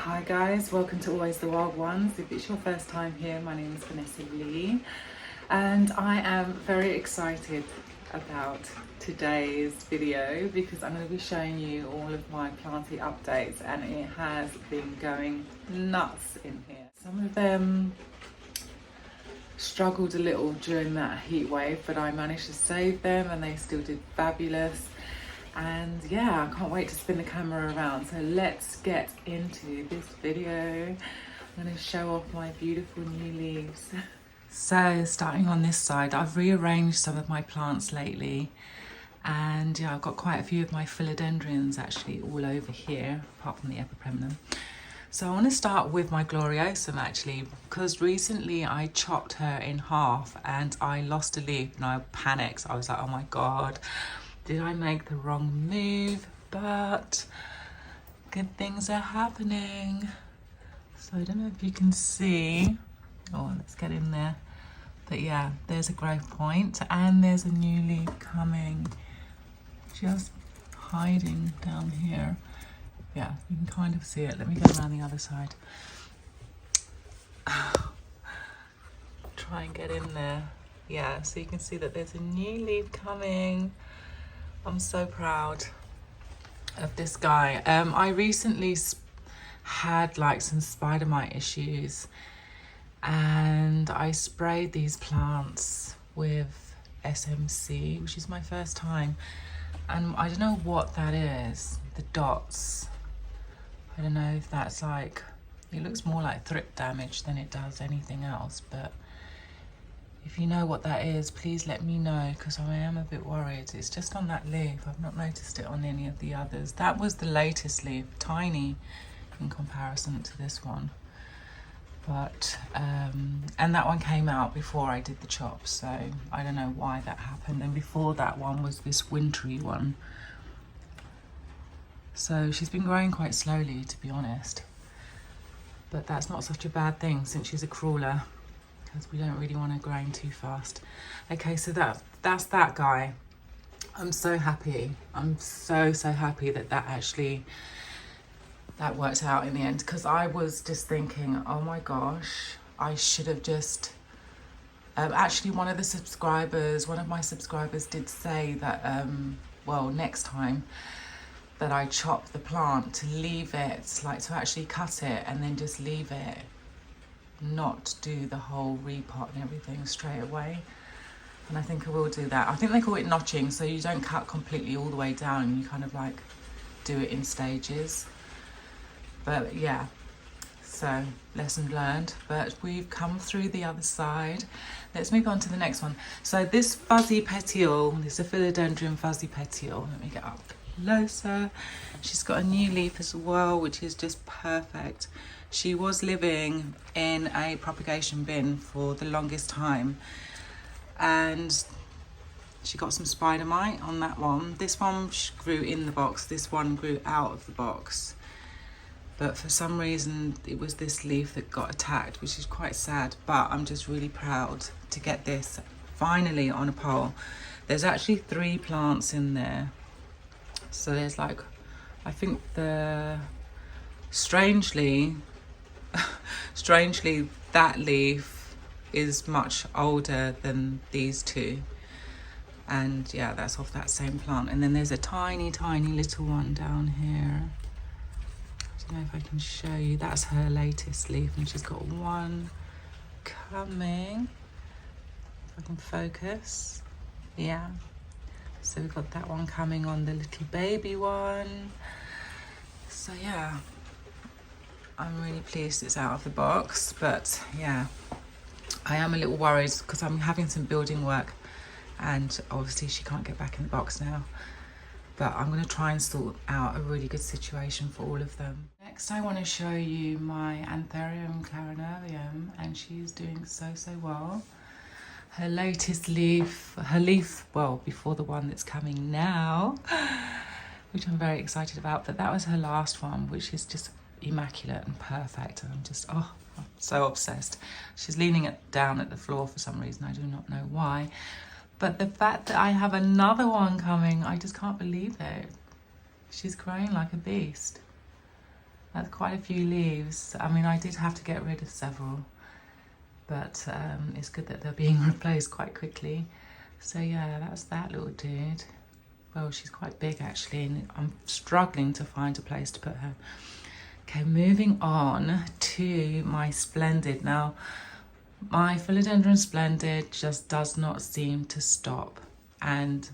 Hi guys, welcome to Always the Wild Ones. If it's your first time here, my name is Vanessa Lee and I am very excited about today's video because I'm going to be showing you all of my planting updates, and it has been going nuts in here. Some of them struggled a little during that heat wave, but I managed to save them and they still did fabulous. And yeah, I can't wait to spin the camera around. So let's get into this video. I'm going to show off my beautiful new leaves. So starting on this side, I've rearranged some of my plants lately. And yeah, I've got quite a few of my philodendrons actually all over here, apart from the epipremnum. So I want to start with my gloriosum actually, because recently I chopped her in half and I lost a leaf and I panicked. I was like, oh my God, did I make the wrong move? But good things are happening. So I don't know if you can see. Oh, let's get in there. But yeah, there's a growth point and there's a new leaf coming, just hiding down here. Yeah, you can kind of see it. Let me go around the other side. Try and get in there. Yeah, so you can see that there's a new leaf coming. I'm so proud of this guy. I recently had like some spider mite issues and I sprayed these plants with SMC, which is my first time. And I don't know what that is, the dots. I don't know if that's like, it looks more like thrip damage than it does anything else, but if you know what that is, please let me know because I am a bit worried. It's just on that leaf. I've not noticed it on any of the others. That was the latest leaf, tiny in comparison to this one. But, and that one came out before I did the chop, so I don't know why that happened. And before that one was this wintry one. So she's been growing quite slowly, to be honest. But that's not such a bad thing since she's a crawler, because we don't really want her growing too fast. Okay, so that's that guy. I'm so happy. I'm so happy that that worked out in the end, because I was just thinking, oh my gosh, I should have just actually one of my subscribers did say that well, next time that I chop the plant, to leave it, like to actually cut it and then just leave it, not do the whole repot and everything straight away. And I think I will do that. I think they call it notching, so you don't cut completely all the way down, you kind of like do it in stages. But yeah, so lesson learned, but we've come through the other side. Let's move on to the next one. So this fuzzy petiole, this is a philodendron fuzzy petiole. Let me get up closer. She's got a new leaf as well, which is just perfect. She was living in a propagation bin for the longest time and she got some spider mite on that one. This one grew in the box, this one grew out of the box. But for some reason, it was this leaf that got attacked, which is quite sad, but I'm just really proud to get this finally on a pole. There's actually 3 plants in there. So there's like, I think strangely, that leaf is much older than these 2. And yeah, that's off that same plant. And then there's a tiny little one down here. I don't know if I can show you. That's her latest leaf, and she's got one coming. If I can focus. Yeah. So we've got that one coming on the little baby one. So yeah, I'm really pleased it's out of the box, but yeah, I am a little worried because I'm having some building work and obviously she can't get back in the box now. But I'm going to try and sort out a really good situation for all of them. Next, I want to show you my Anthurium clarinarium, and she's doing so well. Her latest leaf, well, before the one that's coming now, which I'm very excited about, but that was her last one, which is just immaculate and perfect. And I'm just, I'm so obsessed. She's leaning it down at the floor for some reason. I do not know why. But the fact that I have another one coming, I just can't believe it. She's growing like a beast. That's quite a few leaves. I mean, I did have to get rid of several, but it's good that they're being replaced quite quickly. So yeah, that's that little dude. Well, she's quite big actually, and I'm struggling to find a place to put her. Okay, moving on to my Splendid. Now, my Philodendron Splendid just does not seem to stop. And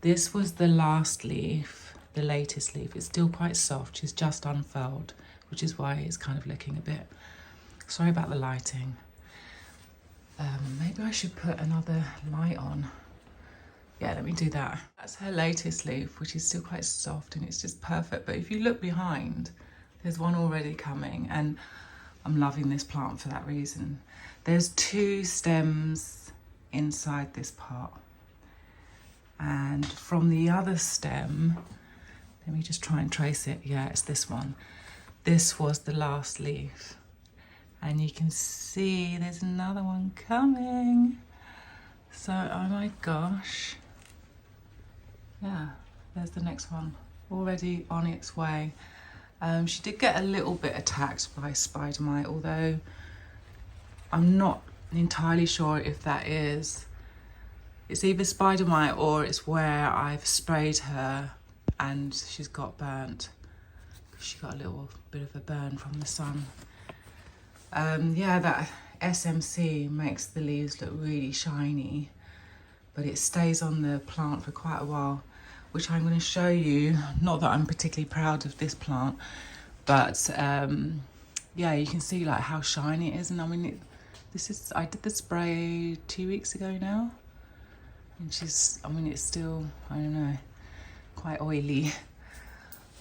this was the last leaf, the latest leaf. It's still quite soft. She's just unfurled, which is why it's kind of looking a bit... Sorry about the lighting. Maybe I should put another light on. Yeah, let me do that. That's her latest leaf, which is still quite soft and it's just perfect. But if you look behind, there's one already coming, and I'm loving this plant for that reason. There's 2 stems inside this pot. And from the other stem, let me just try and trace it. Yeah, it's this one. This was the last leaf. And you can see there's another one coming. So, oh my gosh. Yeah, there's the next one, already on its way. She did get a little bit attacked by spider mite, although I'm not entirely sure if that is... It's either spider mite or it's where I've sprayed her and she's got burnt. She got a little bit of a burn from the sun. Yeah, that SMC makes the leaves look really shiny, but it stays on the plant for quite a while, which I'm going to show you. Not that I'm particularly proud of this plant, but yeah, you can see like how shiny it is. And I mean, I did the spray 2 weeks ago now, and she's, I mean, it's still, I don't know, quite oily.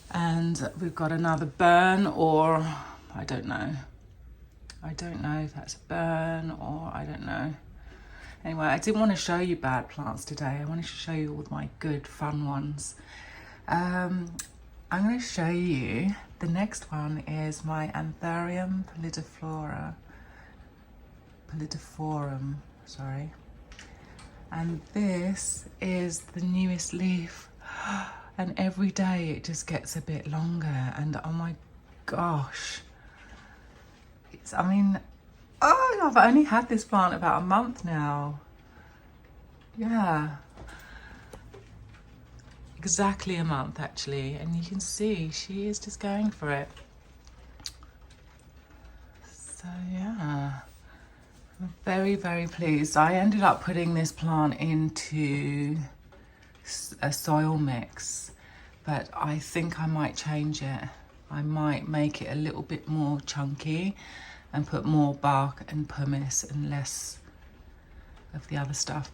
And we've got another burn, or I don't know. I don't know if that's a burn or I don't know. Anyway, I didn't want to show you bad plants today. I wanted to show you all my good, fun ones. I'm going to show you, the next one is my Anthurium pallidiforum, sorry. And this is the newest leaf. And every day it just gets a bit longer. And oh my gosh. I mean, oh, I've only had this plant about a month now. Yeah. Exactly a month, actually. And you can see she is just going for it. So, yeah. I'm very, very pleased. I ended up putting this plant into a soil mix, but I think I might change it. I might make it a little bit more chunky and put more bark and pumice and less of the other stuff.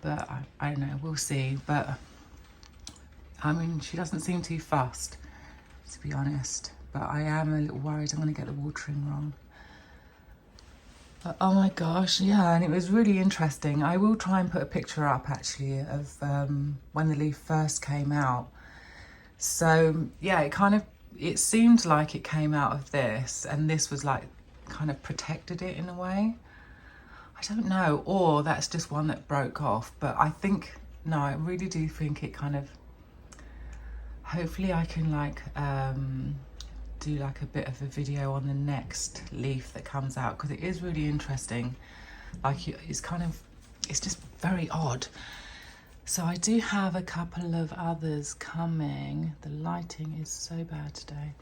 But I don't know, we'll see. But I mean, she doesn't seem too fussed, to be honest. But I am a little worried I'm going to get the watering wrong. But oh my gosh, yeah, and it was really interesting. I will try and put a picture up actually of when the leaf first came out. So yeah, it seemed like it came out of this, and this was like kind of protected it in a way. I don't know, or that's just one that broke off. But I think, no, I really do think it kind of, hopefully I can like do like a bit of a video on the next leaf that comes out, because it is really interesting. Like it's kind of, it's just very odd. So I do have a couple of others coming. The lighting is so bad today.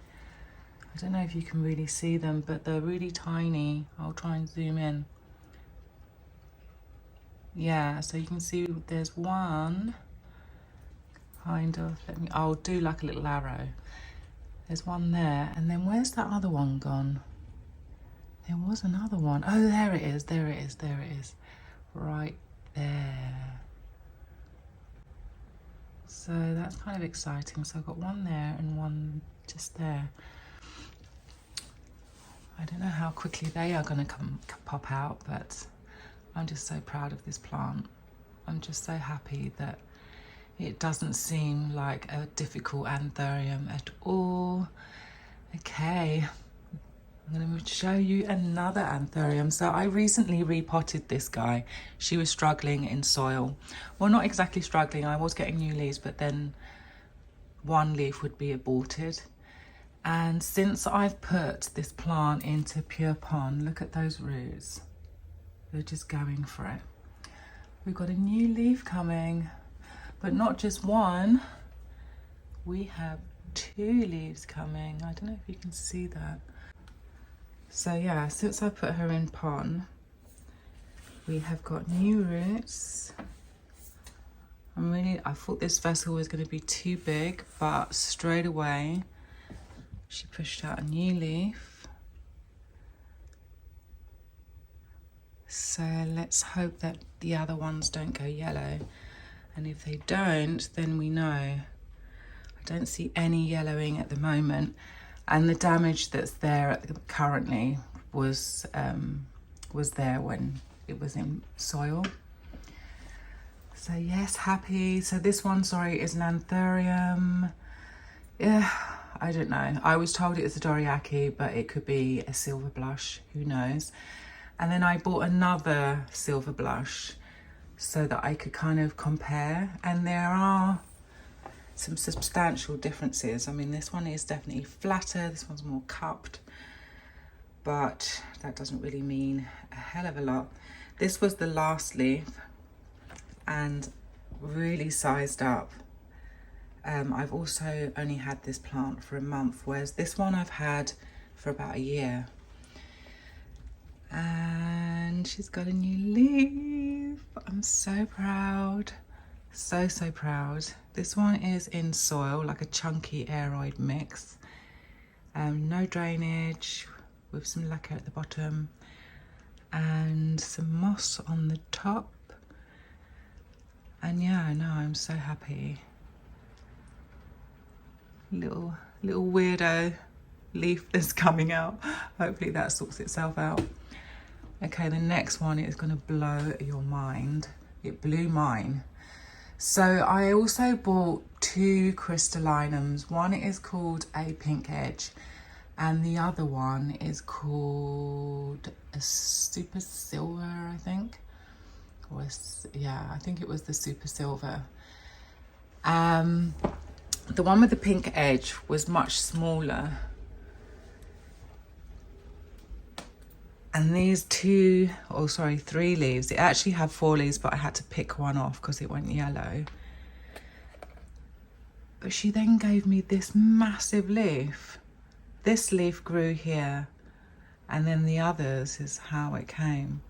I don't know if you can really see them, but they're really tiny. I'll try and zoom in. Yeah, so you can see there's one, kind of, I'll do like a little arrow. There's one there, and then where's that other one gone? There was another one. Oh, there it is, there it is, there it is. Right there. So that's kind of exciting. So I've got one there and one just there. I don't know how quickly they are going to pop out, but I'm just so proud of this plant. I'm just so happy that it doesn't seem like a difficult anthurium at all. Okay, I'm going to show you another anthurium. So I recently repotted this guy. She was struggling in soil. Well, not exactly struggling. I was getting new leaves, but then one leaf would be aborted. And since I've put this plant into Pure Pond, look at those roots. They're just going for it. We've got a new leaf coming, but not just one. We have 2 leaves coming. I don't know if you can see that. So yeah, since I put her in pond, we have got new roots. I thought this vessel was going to be too big, but straight away she pushed out a new leaf. So let's hope that the other ones don't go yellow. And if they don't, then we know. I don't see any yellowing at the moment. And the damage that's there currently was there when it was in soil. So yes, happy. So this one, sorry, is an anthurium. Yeah, I don't know. I was told it was a Doriaki, but it could be a silver blush, who knows. And then I bought another silver blush so that I could kind of compare. And there are some substantial differences. I mean, this one is definitely flatter, this one's more cupped, but that doesn't really mean a hell of a lot. This was the last leaf and really sized up. I've also only had this plant for a month, whereas this one I've had for about a year. And she's got a new leaf. I'm so proud. So proud. This one is in soil, like a chunky aeroid mix. No drainage, with some lacquer at the bottom and some moss on the top. And yeah, no, I'm so happy. Little weirdo leaf that's coming out. Hopefully that sorts itself out. Okay, the next one is going to blow your mind. It blew mine. So I also bought 2 crystallinums. One is called a pink edge and the other one is called a super silver, I think. Yeah, I think it was the super silver. The one with the pink edge was much smaller. And these 3 leaves, it actually had 4 leaves, but I had to pick one off because it went yellow. But she then gave me this massive leaf. This leaf grew here, and then the others is how it came.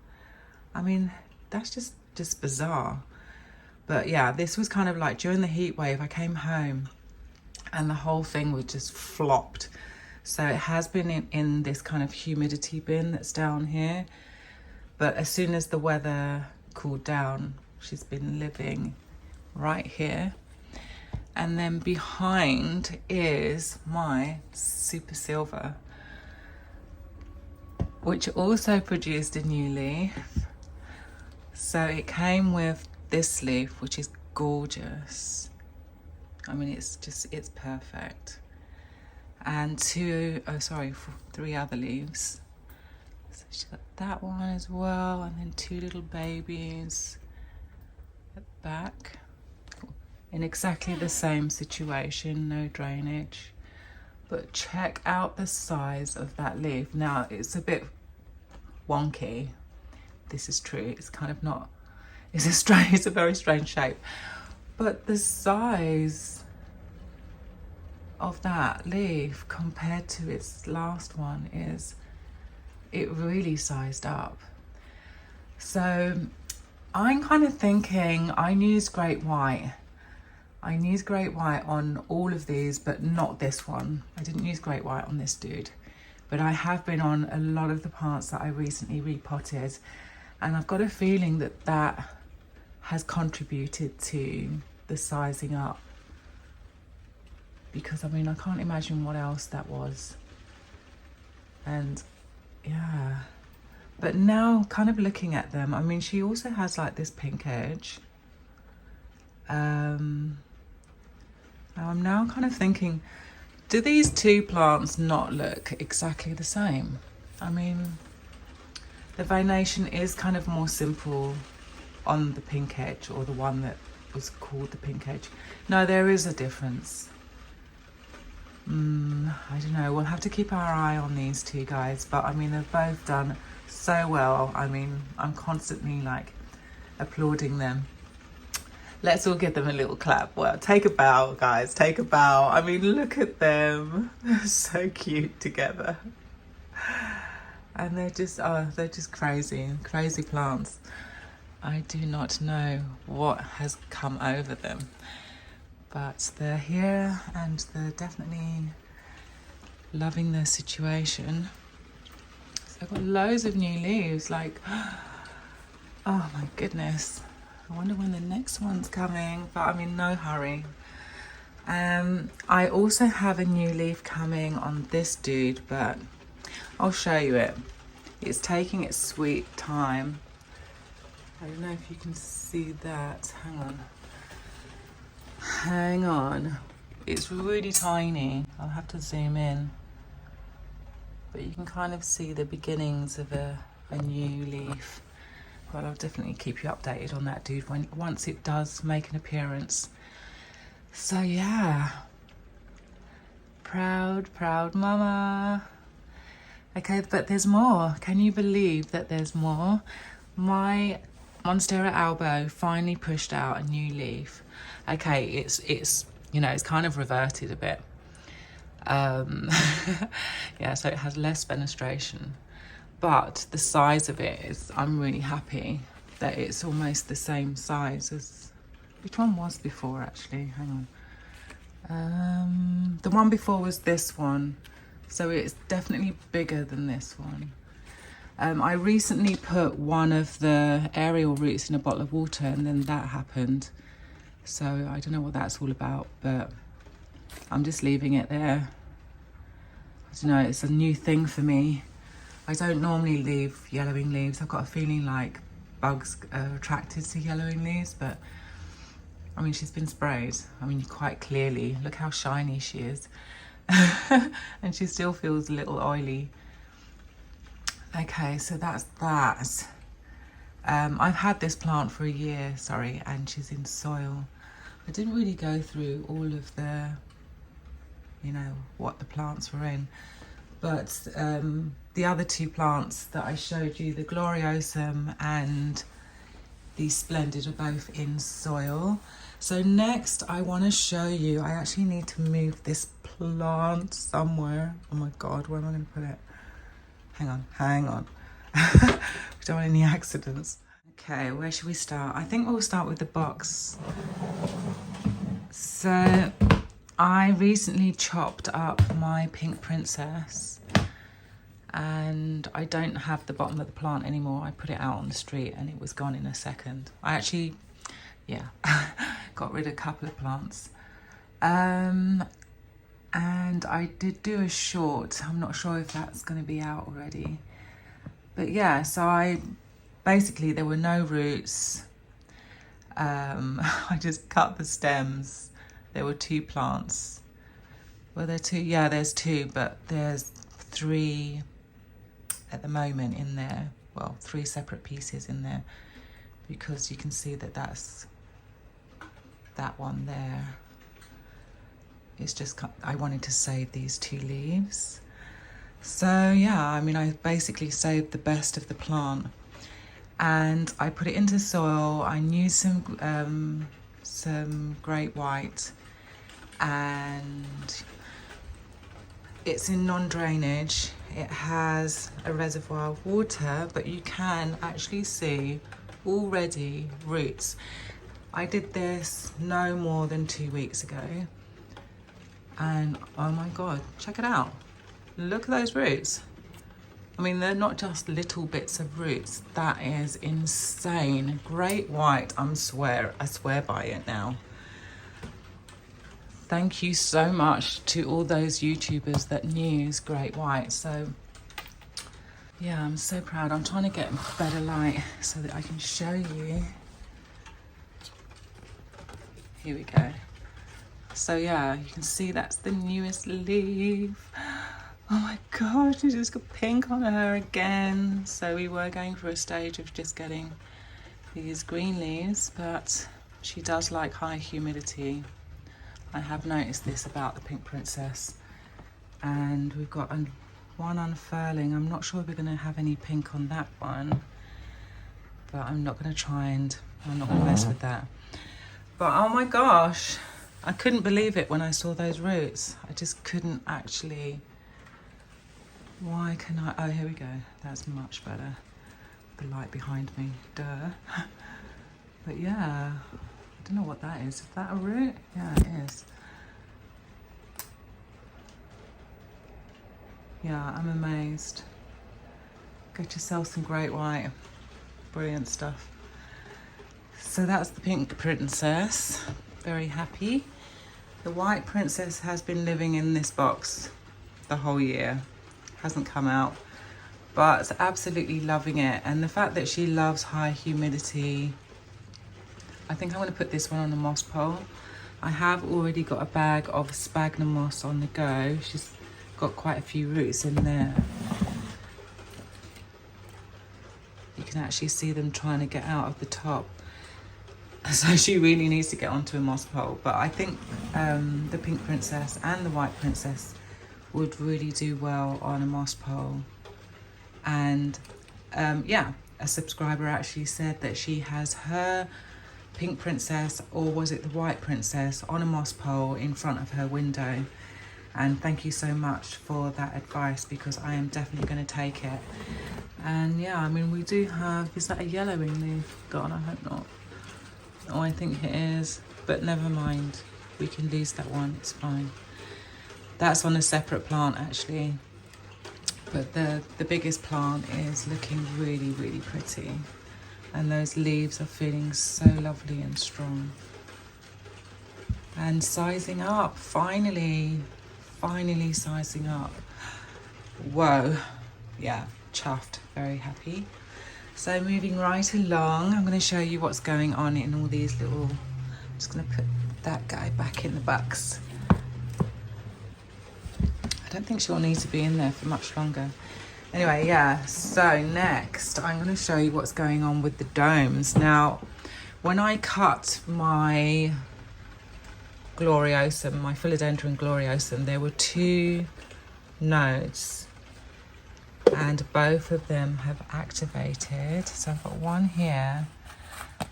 I mean, that's just bizarre. But yeah, this was kind of like during the heat wave, I came home and the whole thing was just flopped. So it has been in this kind of humidity bin that's down here. But as soon as the weather cooled down, she's been living right here. And then behind is my super silver, which also produced a new leaf. So it came with this leaf, which is gorgeous. I mean, it's perfect. And 3 other leaves. So she's got that one as well, and then 2 little babies at the back in exactly the same situation, no drainage. But check out the size of that leaf. Now it's a bit wonky. This is true. It's kind of not. It's a very strange shape, but the size of that leaf compared to its last one it really sized up. So I'm kind of thinking I used great white on all of these, but not this one. I didn't use great white on this dude, but I have been on a lot of the plants that I recently repotted, and I've got a feeling that has contributed to the sizing up. Because I mean, I can't imagine what else that was. And yeah, but now kind of looking at them, I mean, she also has like this pink edge. I'm now kind of thinking, do these 2 plants not look exactly the same? I mean, the veination is kind of more simple on the pink edge, or the one that was called the pink edge. No, there is a difference. I don't know, we'll have to keep our eye on these two guys, but I mean, they've both done so well. I mean, I'm constantly like applauding them. Let's all give them a little clap. Well, take a bow, guys, take a bow. I mean, look at them. They're so cute together. And they're just crazy, crazy plants. I do not know what has come over them, but they're here and they're definitely loving their situation. So I've got loads of new leaves, like, oh my goodness. I wonder when the next one's coming, but I'm in no hurry. I also have a new leaf coming on this dude, but I'll show you it. It's taking its sweet time. I don't know if you can see that. Hang on. It's really tiny. I'll have to zoom in. But you can kind of see the beginnings of a new leaf. Well, I'll definitely keep you updated on that, dude, once it does make an appearance. So yeah, proud mama. Okay, but there's more. Can you believe that there's more? My Monstera albo finally pushed out a new leaf. Okay, it's you know, it's kind of reverted a bit. Yeah, so it has less fenestration. But the size of it is, I'm really happy that it's almost the same size as, which one was before actually? Hang on. The one before was this one. So it's definitely bigger than this one. I recently put one of the aerial roots in a bottle of water and then that happened. So I don't know what that's all about, but I'm just leaving it there. I don't know, it's a new thing for me. I don't normally leave yellowing leaves. I've got a feeling like bugs are attracted to yellowing leaves, but I mean, she's been sprayed. I mean, quite clearly, look how shiny she is. And she still feels a little oily. Okay, so that's that. I've had this plant for a year, sorry, and she's in soil. I didn't really go through all of the, you know, what the plants were in. But the other two plants that I showed you, the Gloriosum and the Splendid, are both in soil. So next I want to show you, I actually need to move this plant somewhere. Oh my God, where am I going to put it? Hang on. We don't want any accidents. Okay, where should we start? I think we'll start with the box. So I recently chopped up my pink princess and I don't have the bottom of the plant anymore. I put it out on the street and it was gone in a second. I actually, yeah, got rid of a couple of plants. And I did do a short. I'm not sure if that's going to be out already. But yeah, so basically there were no roots. I just cut the stems. There were two plants. Were there two? Yeah, there's two, but there's three at the moment in there. Well, three separate pieces in there, because you can see that that's that one there. It's just, I wanted to save these two leaves. So yeah, I mean, I basically saved the best of the plant and I put it into soil. I used some great white, and it's in non-drainage. It has a reservoir of water, but you can actually see already roots. I did this no more than 2 weeks ago. And oh my God, check it out. Look at those roots. I mean, they're not just little bits of roots. That is insane. Great white, I swear by it now. Thank you so much to all those YouTubers that use great white. So yeah, I'm so proud. I'm trying to get better light so that I can show you. Here we go. So yeah, you can see that's the newest leaf. Oh my God, she just got pink on her again. So we were going through a stage of just getting these green leaves, but she does like high humidity. I have noticed this about the pink princess. And we've got one unfurling. I'm not sure if we're going to have any pink on that one, but I'm not going to try and I'm not going to mess with that. But oh my gosh, I couldn't believe it when I saw those roots. I just couldn't actually. Why can I? Oh, here we go. That's much better. The light behind me, duh. But yeah, I don't know what that is. Is that a root? Yeah, it is. Yeah, I'm amazed. Get yourself some great white. Brilliant stuff. So that's the pink princess. Very happy. The white princess has been living in this box the whole year. Hasn't come out, but absolutely loving it. And the fact that she loves high humidity. I think I'm going to put this one on the moss pole. I have already got a bag of sphagnum moss on the go. She's got quite a few roots in there. You can actually see them trying to get out of the top. So she really needs to get onto a moss pole. But I think the pink princess and the white princess would really do well on a moss pole. And yeah, a subscriber actually said that she has her pink princess, or was it the white princess, on a moss pole in front of her window. And thank you so much for that advice, because I am definitely going to take it. And yeah, I mean, we do have, is that a yellowing leaf? God, I hope not. Oh, I think it is, but never mind. We can lose that one, it's fine. That's on a separate plant actually. But the biggest plant is looking really, really pretty. And those leaves are feeling so lovely and strong. And sizing up, finally sizing up. Whoa, yeah, chuffed, very happy. So moving right along, I'm going to show you what's going on in all these little, I'm just going to put that guy back in the box. I don't think she'll need to be in there for much longer. Anyway, yeah, so next I'm going to show you what's going on with the domes. Now, when I cut my gloriosum, my philodendron gloriosum, there were 2 nodes. And both of them have activated. So I've got one here,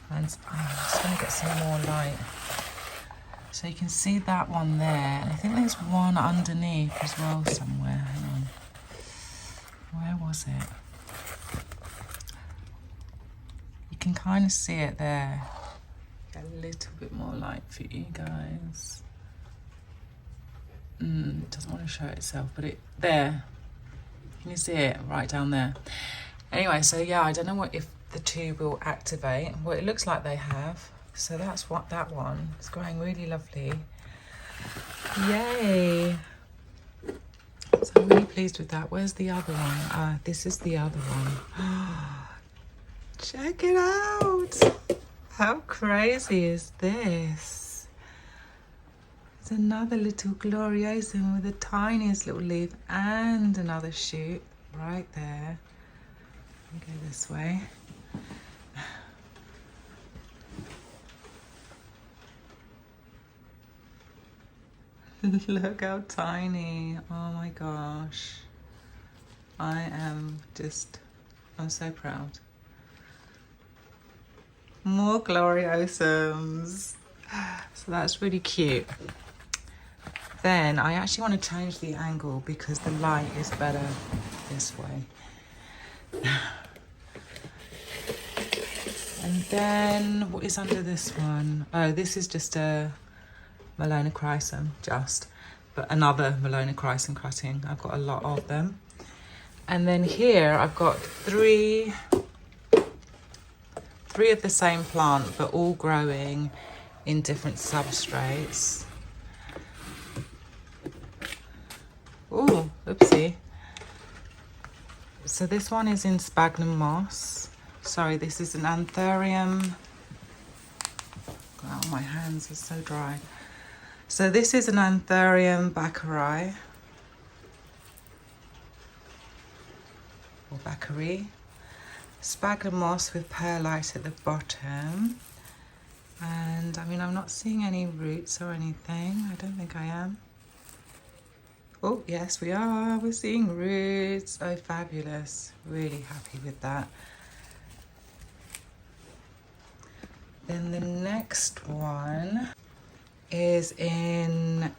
and I'm just going to get some more light. So you can see that one there. And I think there's one underneath as well somewhere. Hang on. Where was it? You can kind of see it there. Get a little bit more light for you guys. It doesn't want to show itself, but it there. Can you see it right down there? Anyway, so yeah, I don't know what if the 2 will activate. Well, it looks like they have. So that's what that one is growing really lovely. Yay! So I'm really pleased with that. Where's the other one? This is the other one. Check it out! How crazy is this? There's another little gloriosum with the tiniest little leaf and another shoot right there. Let me go this way. Look how tiny. Oh my gosh. I'm so proud. More gloriosums. So that's really cute. Then I actually want to change the angle because the light is better this way. And then what is under this one? Oh, this is just a Melanochrysum, but another Melanochrysum cutting. I've got a lot of them. And then here I've got three of the same plant, but all growing in different substrates. Oh, oopsie. So this one is in sphagnum moss. Sorry, this is an anthurium. Oh, my hands are so dry. So this is an anthurium baccari, or baccari. Sphagnum moss with perlite at the bottom. And I mean, I'm not seeing any roots or anything. I don't think I am. Oh, yes, we are. We're seeing roots. Oh, fabulous. Really happy with that. Then the next one is in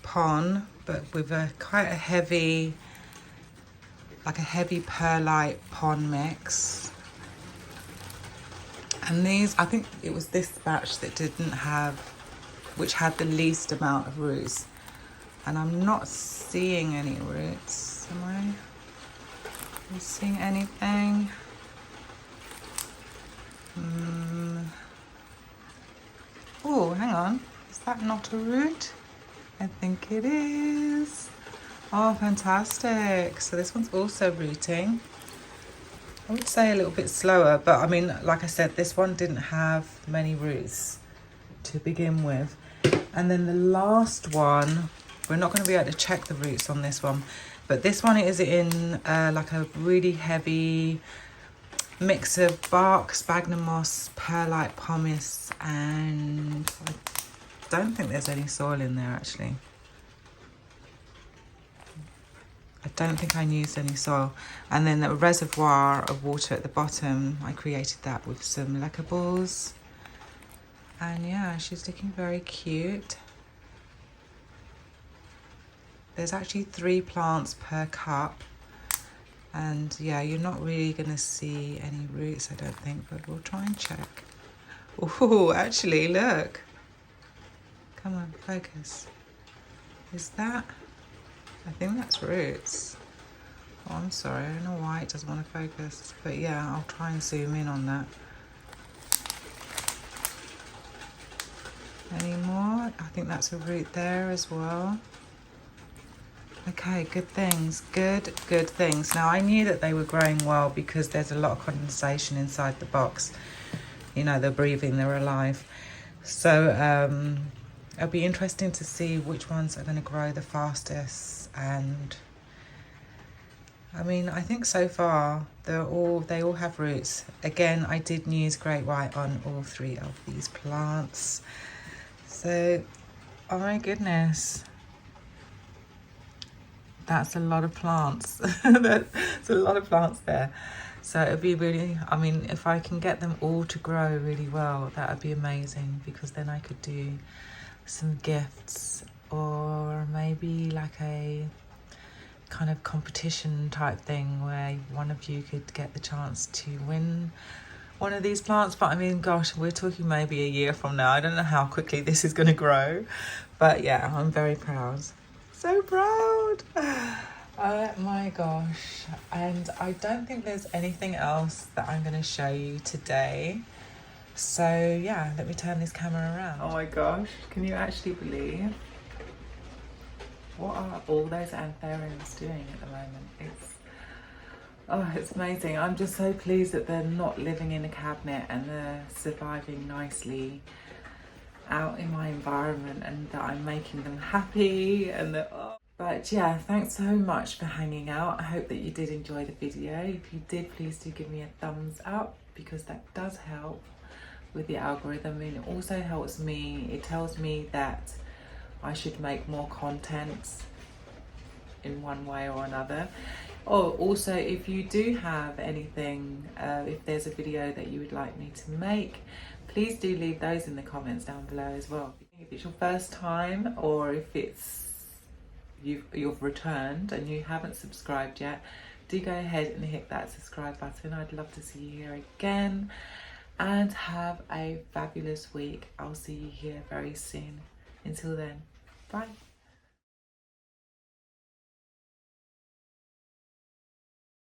pon, but with a quite a heavy, like a heavy perlite pon mix. And these, I think it was this batch that didn't have, which had the least amount of roots. And I'm not seeing any roots, am I? Are you seeing anything? Oh, hang on. Is that not a root? I think it is. Oh, fantastic. So this one's also rooting. I would say a little bit slower, but I mean, like I said, this one didn't have many roots to begin with. And then the last one, we're not going to be able to check the roots on this one, but this one is in like a really heavy mix of bark, sphagnum moss, perlite pumice, and I don't think there's any soil in there actually. I don't think I used any soil. And then the reservoir of water at the bottom, I created that with some leca balls. And yeah, she's looking very cute. There's actually 3 plants per cup. And yeah, you're not really gonna see any roots, I don't think, but we'll try and check. Oh, actually, look. Come on, focus. Is that? I think that's roots. Oh, I'm sorry, I don't know why it doesn't want to focus. But yeah, I'll try and zoom in on that. Any more? I think that's a root there as well. Okay, good things, good things. Now I knew that they were growing well because there's a lot of condensation inside the box. You know, they're breathing, they're alive. So it'll be interesting to see which ones are going to grow the fastest. And I mean, I think so far they all have roots. Again, I did use Great White on all 3 of these plants. So, oh my goodness, that's a lot of plants. That's a lot of plants there. So it'd be really, I mean, if I can get them all to grow really well, that would be amazing, because then I could do some gifts, or maybe like a kind of competition type thing where one of you could get the chance to win one of these plants. But I mean, gosh, we're talking maybe a year from now. I don't know how quickly this is going to grow, but yeah, I'm very proud. So proud. Oh my gosh. And I don't think there's anything else that I'm going to show you today. So yeah, let me turn this camera around. Oh my gosh, can you actually believe what are all those anthuriums doing at the moment? It's amazing. I'm just so pleased that they're not living in a cabinet and they're surviving nicely out in my environment, and that I'm making them happy, and that, But yeah, thanks so much for hanging out. I hope that you did enjoy the video. If you did, please do give me a thumbs up, because that does help with the algorithm, and it also helps me. It tells me that I should make more content in one way or another. Oh, also, if you do have anything, if there's a video that you would like me to make, please do leave those in the comments down below as well. If it's your first time, or if it's you've returned and you haven't subscribed yet, do go ahead and hit that subscribe button. I'd love to see you here again, and have a fabulous week. I'll see you here very soon. Until then, bye.